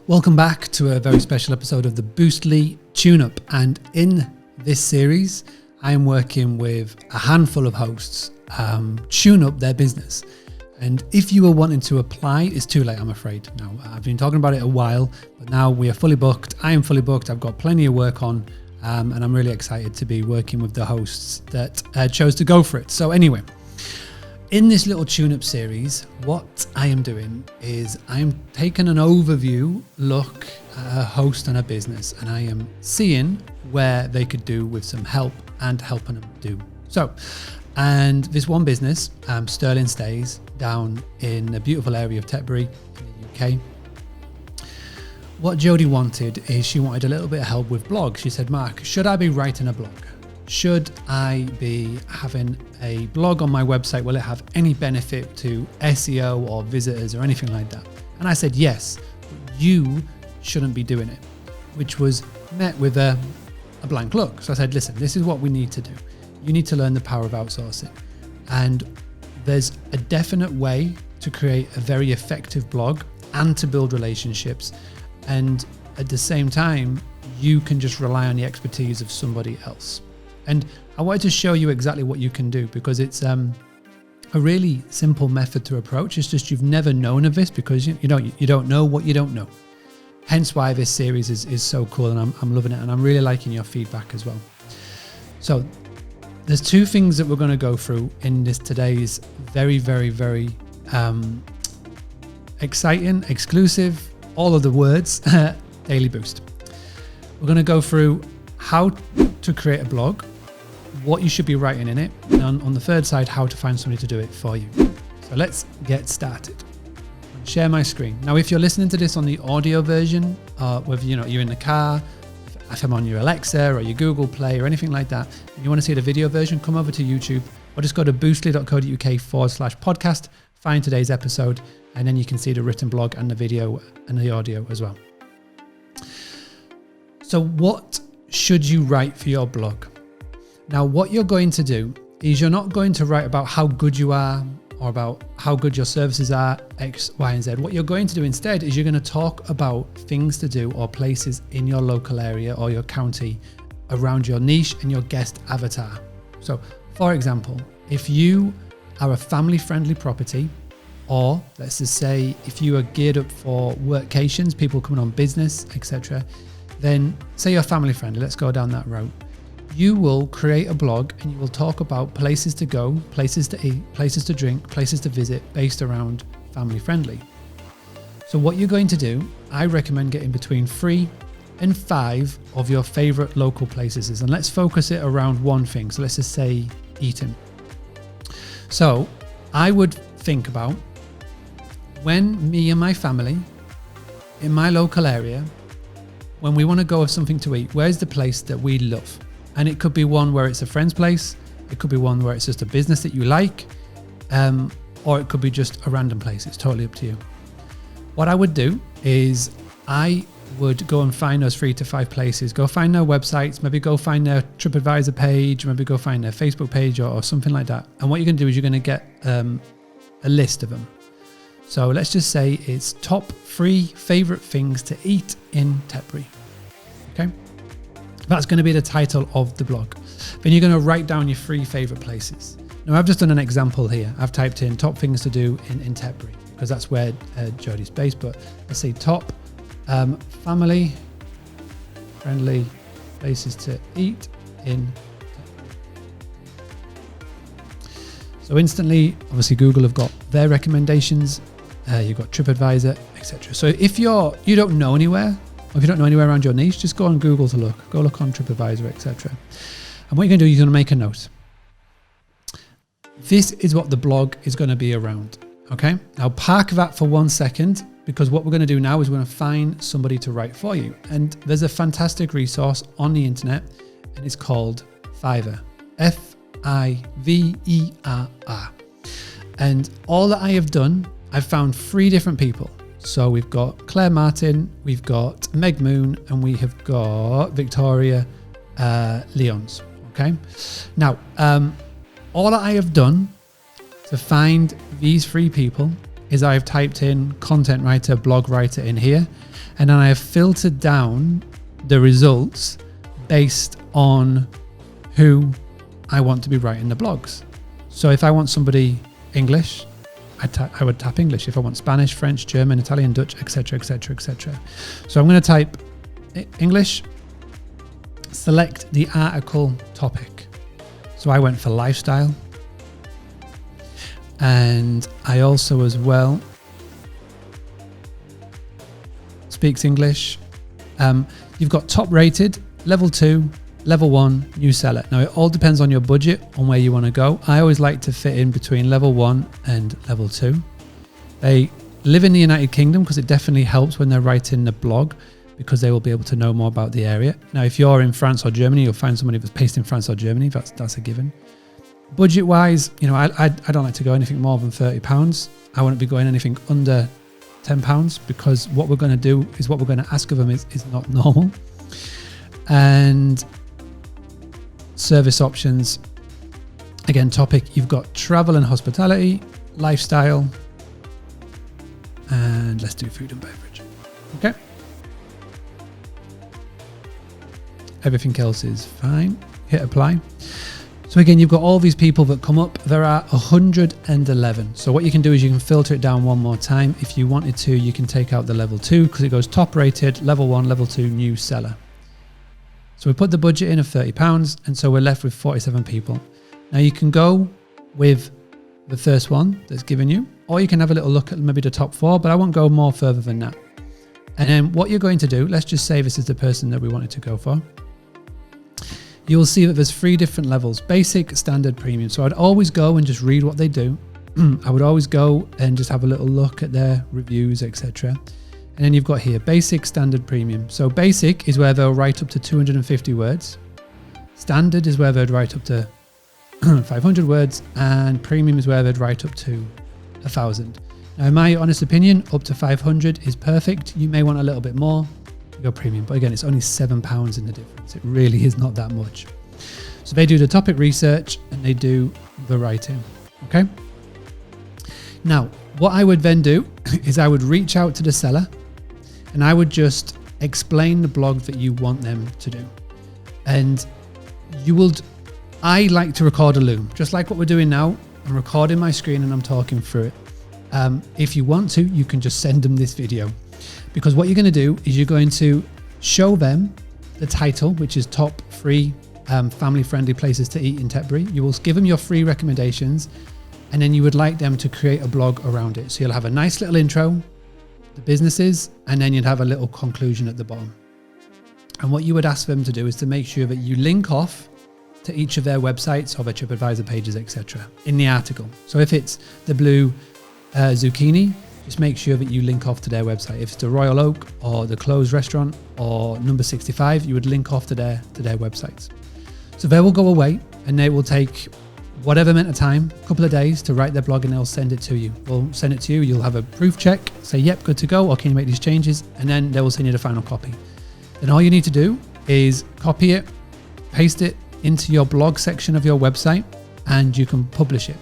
Welcome back to a very special episode of the Boostly Tune-Up, and in this series I am working with a handful of hosts tune up their business. And if you were wanting to apply, it's too late, I'm afraid. Now, I've been talking about it a while, but now we are fully booked. I am fully booked. I've got plenty of work on, and I'm really excited to be working with the hosts that chose to go for it. So anyway, in this little tune-up series, what I am doing is I'm taking an overview look at a host and a business, and I am seeing where they could do with some help and helping them do so. And this one business, Sterling Stays, down in a beautiful area of Tetbury in the UK. What Jodie wanted is she wanted a little bit of help with blogs. She said, Mark, should I be writing a blog? Should I be having a blog on my website? Will it have any benefit to SEO or visitors or anything like that? And I said, yes, but you shouldn't be doing it, which was met with a blank look. So I said, listen, this is what we need to do. You need to learn the power of outsourcing. And there's a definite way to create a very effective blog and to build relationships. And at the same time, you can just rely on the expertise of somebody else. And I wanted to show you exactly what you can do, because it's a really simple method to approach. It's just you've never known of this because you don't know what you don't know. Hence why this series is so cool, and I'm loving it, and I'm really liking your feedback as well. So there's two things that we're going to go through in this today's very, very, very exciting, exclusive, all of the words, Daily Boost. We're going to go through how to create a blog, what you should be writing in it, and on the third side, how to find somebody to do it for you. So let's get started. Share my screen. Now, if you're listening to this on the audio version, whether you're in the car, if I'm on your Alexa or your Google Play or anything like that, and you want to see the video version, come over to YouTube or just go to boostly.co.uk/podcast, find today's episode, and then you can see the written blog and the video and the audio as well. So what should you write for your blog? Now, what you're going to do is you're not going to write about how good you are or about how good your services are, X, Y, and Z. What you're going to do instead is you're going to talk about things to do or places in your local area or your county around your niche and your guest avatar. So, for example, if you are a family-friendly property, or let's just say if you are geared up for workations, people coming on business, etc., then say you're family-friendly, let's go down that route. You will create a blog and you will talk about places to go, places to eat, places to drink, places to visit based around family friendly. So what you're going to do, I recommend getting between 3 and 5 of your favorite local places. And let's focus it around one thing. So let's just say eating. So I would think about when me and my family in my local area, when we want to go have something to eat, where's the place that we love? And it could be one where it's a friend's place. It could be one where it's just a business that you like, or it could be just a random place. It's totally up to you. What I would do is I would go and find those 3 to 5 places, go find their websites, maybe go find their TripAdvisor page, maybe go find their Facebook page or something like that. And what you're going to do is you're going to get a list of them. So let's just say it's top 3 favorite things to eat in Tetbury. Okay. That's going to be the title of the blog. Then you're going to write down your 3 favorite places. Now, I've just done an example here. I've typed in top things to do in Tetbury because that's where Jodie's based. But let's say top family friendly places to eat in Tetbury. So instantly, obviously, Google have got their recommendations. You've got TripAdvisor, etc. So if you don't know anywhere, or if you don't know anywhere around your niche, just go on Google to look. Go look on TripAdvisor, etc. And what you're going to do, you're going to make a note. This is what the blog is going to be around. Okay? Now park that for 1 second, because what we're going to do now is we're going to find somebody to write for you. And there's a fantastic resource on the internet, and it's called Fiverr. Fiverr. And all that I have done, I've found 3 different people. So we've got Claire Martin, we've got Meg Moon, and we have got Victoria Leons. Okay. Now, all that I have done to find these 3 people is I've typed in content writer, blog writer in here, and then I have filtered down the results based on who I want to be writing the blogs. So if I want somebody English, I would tap English. If I want Spanish, French, German, Italian, Dutch, etc., etc., etc. So I'm going to type English, select the article topic. So I went for lifestyle, and I also as well speaks English. You've got top rated, level 2, level 1, new seller. Now it all depends on your budget, on where you want to go. I always like to fit in between level 1 and level 2. They live in the United Kingdom because it definitely helps when they're writing the blog, because they will be able to know more about the area. Now if you're in France or Germany, you'll find somebody that's based in France or Germany. That's a given. Budget wise, you know, I don't like to go anything more than £30. I wouldn't be going anything under £10, because what we're going to do is what we're going to ask of them is not normal. And service options, again, topic, you've got travel and hospitality, lifestyle, and let's do food and beverage. Okay. Everything else is fine. Hit apply. So again, you've got all these people that come up. There are 111. So what you can do is you can filter it down one more time. If you wanted to, you can take out the level 2 because it goes top rated, level 1, level 2, new seller. So we put the budget in of £30, and so we're left with 47 people. Now you can go with the first one that's given you, or you can have a little look at maybe the top 4, but I won't go more further than that. And then what you're going to do, let's just say this is the person that we wanted to go for. You will see that there's 3 different levels: basic, standard, premium. So I'd always go and just read what they do. I would always go and just have a little look at their reviews, etc. And then you've got here basic, standard, premium. So basic is where they'll write up to 250 words. Standard is where they'd write up to 500 words, and premium is where they'd write up to 1,000. Now, in my honest opinion, up to 500 is perfect. You may want a little bit more. Go premium, but again, it's only £7 in the difference. It really is not that much. So they do the topic research and they do the writing. Okay. Now, what I would then do is I would reach out to the seller and I would just explain the blog that you want them to do. And I like to record a loom, just like what we're doing now. I'm recording my screen and I'm talking through it. If you want to, you can just send them this video. Because what you're going to do is you're going to show them the title, which is top 3 family-friendly places to eat in Tetbury. You will give them your 3 recommendations, and then you would like them to create a blog around it. So you'll have a nice little intro, the businesses, and then you'd have a little conclusion at the bottom. And what you would ask them to do is to make sure that you link off to each of their websites or their TripAdvisor pages, etc. in the article. So if it's the blue zucchini, just make sure that you link off to their website. If it's the Royal Oak or the Closed Restaurant or number 65, you would link off to their websites. So they will go away and they will take whatever amount of time, a couple of days, to write their blog, and they'll send it to you. They'll send it to you. You'll have a proof check, say, yep, good to go, or can you make these changes? And then they will send you the final copy. Then all you need to do is copy it, paste it into your blog section of your website, and you can publish it.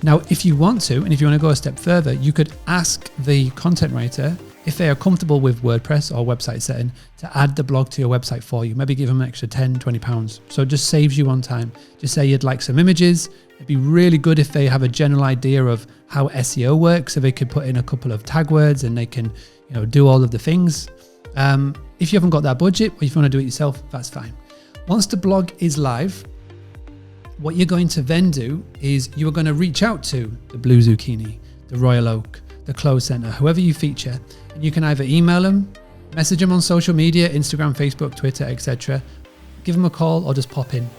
Now, if you want to, and if you want to go a step further, you could ask the content writer if they are comfortable with WordPress or website setting to add the blog to your website for you. Maybe give them an extra £10, £20. So it just saves you on time. Just say you'd like some images. It'd be really good if they have a general idea of how SEO works, so they could put in a couple of tag words and they can, do all of the things. If you haven't got that budget, or if you want to do it yourself, that's fine. Once the blog is live, what you're going to then do is you are going to reach out to the Blue Zucchini, the Royal Oak, the Clothes Centre, whoever you feature, and you can either email them, message them on social media, Instagram, Facebook, Twitter, etc. Give them a call or just pop in.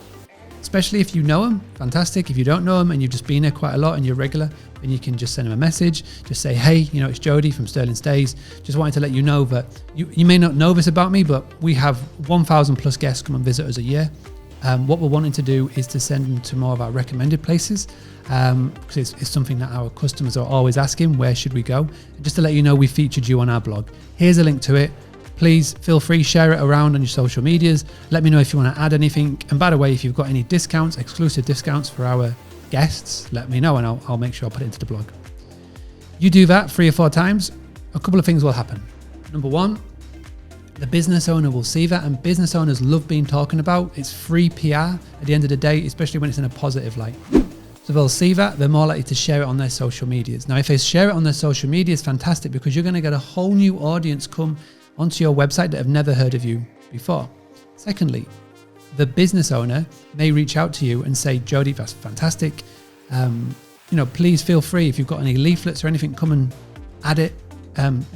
Especially if you know them, fantastic. If you don't know them and you've just been there quite a lot and you're regular, then you can just send them a message. Just say, hey, it's Jody from Sterling Stays. Just wanted to let you know that you may not know this about me, but we have 1,000 plus guests come and visit us a year. What we're wanting to do is to send them to more of our recommended places, because it's something that our customers are always asking, where should we go? And just to let you know, we featured you on our blog. Here's a link to it. Please feel free, share it around on your social medias. Let me know if you want to add anything. And by the way, if you've got any discounts, exclusive discounts for our guests, let me know and I'll make sure I'll put it into the blog. You do that 3 or 4 times, a couple of things will happen. Number one, the business owner will see that, and business owners love being talking about. It's free PR at the end of the day, especially when it's in a positive light. So they'll see that, they're more likely to share it on their social medias. Now, if they share it on their social media, it's fantastic because you're going to get a whole new audience come onto your website that have never heard of you before. Secondly, the business owner may reach out to you and say, Jody, that's fantastic. Please feel free, if you've got any leaflets or anything, come and add it.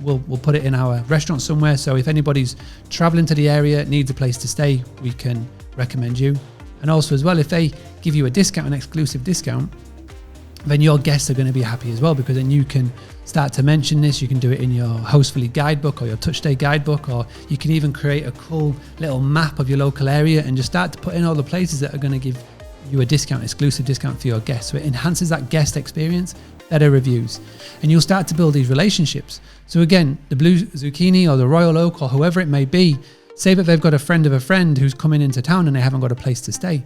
We'll put it in our restaurant somewhere. So if anybody's traveling to the area, needs a place to stay, we can recommend you. And also as well, if they give you a discount, an exclusive discount, then your guests are going to be happy as well, because then you can start to mention this. You can do it in your Hostfully guidebook or your Touch Day guidebook, or you can even create a cool little map of your local area and just start to put in all the places that are going to give you a discount, exclusive discount for your guests. So it enhances that guest experience, better reviews, and you'll start to build these relationships. So again, the Blue Zucchini or the Royal Oak or whoever it may be, say that they've got a friend of a friend who's coming into town and they haven't got a place to stay.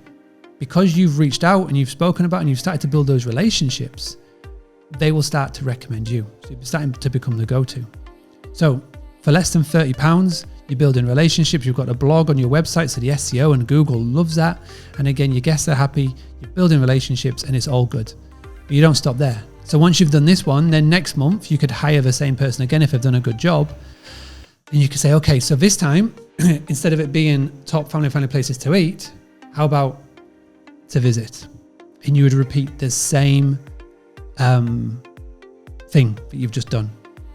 Because you've reached out and you've spoken about and you've started to build those relationships, they will start to recommend you. So you're starting to become the go-to. So for less than £30, you're building relationships. You've got a blog on your website, so the SEO and Google loves that. And again, your guests are happy, you're building relationships, and it's all good. But you don't stop there. So once you've done this one, then next month you could hire the same person again if they've done a good job. And you could say, okay, so this time, instead of it being top family-friendly places to eat, how about to visit? And you would repeat the same thing that you've just done.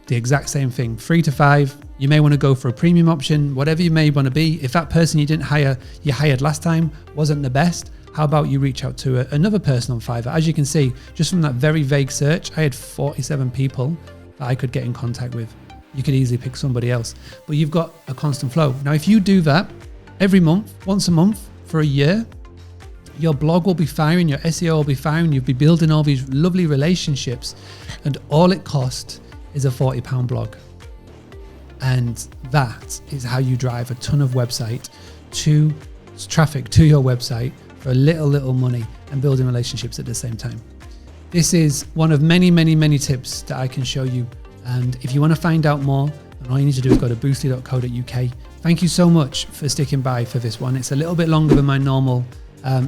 The exact same thing, 3 to 5. You may want to go for a premium option, whatever you may want to be. If that person you hired last time wasn't the best, how about you reach out to another person on Fiverr? As you can see, just from that very vague search, I had 47 people that I could get in contact with. You could easily pick somebody else, but you've got a constant flow. Now, if you do that every month, once a month for a year, your blog will be firing, your SEO will be firing, you'll be building all these lovely relationships, and all it costs is a £40 blog. And that is how you drive a ton of traffic to your website for a little money and building relationships at the same time. This is one of many tips that I can show you. And if you want to find out more, then all you need to do is go to boostly.co.uk. Thank you so much for sticking by for this one. It's a little bit longer than my normal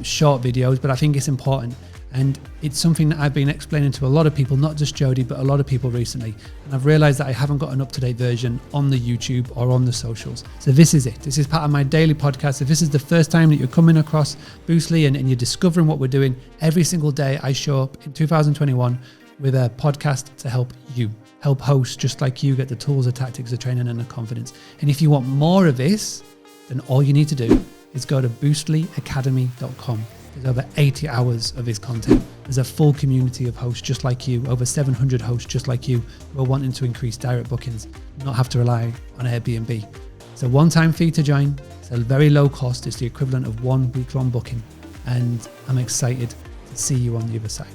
short videos, but I think it's important. And it's something that I've been explaining to a lot of people, not just Jody, but a lot of people recently. And I've realized that I haven't got an up-to-date version on the YouTube or on the socials. So this is it. This is part of my daily podcast. If this is the first time that you're coming across Boostly and you're discovering what we're doing, every single day I show up in 2021 with a podcast to help you, help hosts just like you get the tools, the tactics, the training, and the confidence. And if you want more of this, then all you need to do is go to boostlyacademy.com. There's over 80 hours of his content. There's a full community of hosts just like you, over 700 hosts just like you, who are wanting to increase direct bookings, not have to rely on Airbnb. It's a one-time fee to join. It's a very low cost. It's the equivalent of 1 week-long booking. And I'm excited to see you on the other side.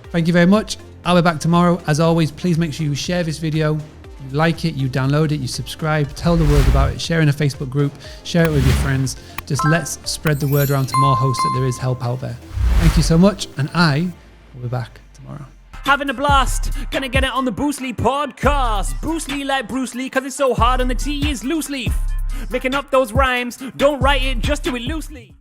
Thank you very much. I'll be back tomorrow. As always, please make sure you share this video. You like it, you download it, you subscribe, tell the world about it, share in a Facebook group, share it with your friends. Just let's spread the word around to more hosts that there is help out there. Thank you so much, and I will be back tomorrow. Having a blast, gonna get it on the Boostly podcast. Boostly like Bruce Lee, cause it's so hard and the T is loose leaf. Making up those rhymes, don't write it, just do it loosely.